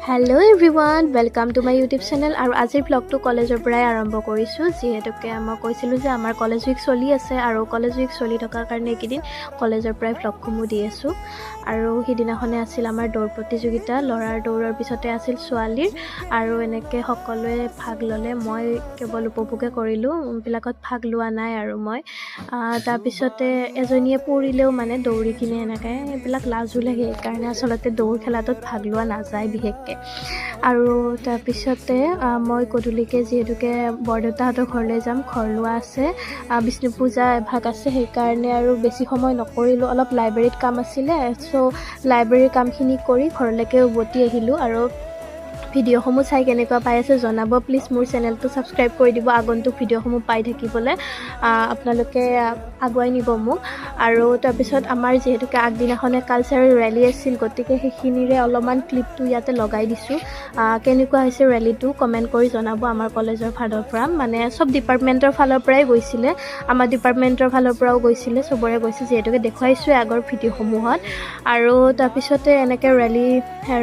Hello' everyone, welcome to my YouTube channel. আৰু আজিৰ ব্লগটো কলেজৰ পৰাই আৰম্ভ কৰিছোঁ, যিহেতুকে মই কৈছিলোঁ যে আমাৰ কলেজ উইক চলি আছে আৰু কলেজ উইক চলি থকাৰ কাৰণে এইকেইদিন কলেজৰ পৰাই ব্লগসমূহ দি আছোঁ। আৰু সিদিনাখনে আছিল আমাৰ দৌৰ প্ৰতিযোগিতা, ল'ৰাৰ দৌৰৰ পিছতে আছিল ছোৱালীৰ, আৰু এনেকৈ সকলোৱে ভাগ ল'লে। মই কেৱল উপভোগে কৰিলোঁ, এইবিলাকত ভাগ লোৱা নাই। আৰু মই তাৰপিছতে এজনীয়ে পৰিলেও মানে দৌৰি কিনে এনেকৈ এইবিলাক লাজো লাগে, সেইকাৰণে আচলতে দৌৰ খেলাটোত ভাগ লোৱা নাযায় বিশেষকৈ। আৰু তাৰপিছতে মই গধূলিকৈ যিহেতুকে বৰদেউতাহঁতৰ ঘৰলৈ যাম, ঘৰ লোৱা আছে, বিষ্ণু পূজা এভাগ আছে, সেইকাৰণে আৰু বেছি সময় নকৰিলোঁ। অলপ লাইব্ৰেৰীত কাম আছিলে, চ' লাইব্ৰেৰীৰ কামখিনি কৰি ঘৰলৈকে উভতি আহিলোঁ। আৰু ভিডিঅ'সমূহ চাই কেনেকুৱা পাই আছে জনাব প্লিজ। মোৰ চেনেলটো ছাবস্ক্ৰাইব কৰি দিব আগন্তুক ভিডিঅ'সমূহ পাই থাকিবলৈ। আপোনালোকে আগুৱাই নিব মোক। আৰু তাৰপিছত আমাৰ যিহেতুকে আগদিনাখনে কালচাৰেল ৰেলী আছিল, গতিকে সেইখিনিৰে অলপমান ক্লিপটো ইয়াতে লগাই দিছোঁ। কেনেকুৱা হৈছে ৰেলীটো কমেণ্ট কৰি জনাব। আমাৰ কলেজৰ ফালৰ পৰা মানে চব ডিপাৰ্টমেণ্টৰ ফালৰ পৰাই গৈছিলে, আমাৰ ডিপাৰ্টমেণ্টৰ ফালৰ পৰাও গৈছিলে, চবৰে গৈছে, যিহেতুকে দেখুৱাইছোঁ আগৰ ভিডিঅ'সমূহত। আৰু তাৰপিছতে এনেকৈ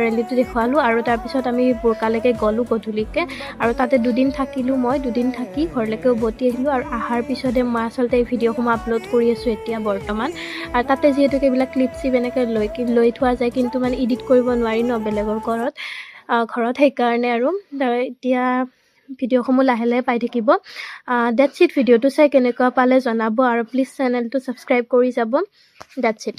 ৰেলীটো দেখুৱালোঁ। আৰু তাৰপিছত আমি বোৰকালৈকে গ'লোঁ গধূলিকৈ, আৰু তাতে দুদিন থাকিলোঁ। মই দুদিন থাকি ঘৰলৈকে উভতি আহিলোঁ। আৰু অহাৰ পিছতে মই আচলতে এই ভিডিঅ'সমূহ আপলোড কৰি আছোঁ এতিয়া বৰ্তমান। আৰু তাতে যিহেতুকে এইবিলাক ক্লিপ চিপ এনেকৈ লৈ থোৱা যায়, কিন্তু মানে এডিট কৰিব নোৱাৰি ন বেলেগৰ ঘৰত, সেইকাৰণে। আৰু এতিয়া ভিডিঅ'সমূহ লাহে লাহে পাই থাকিব। That's it. ভিডিঅ'টো চাই কেনেকুৱা পালে জনাব, আৰু প্লিজ চেনেলটো ছাবস্ক্ৰাইব কৰি যাব। That's it.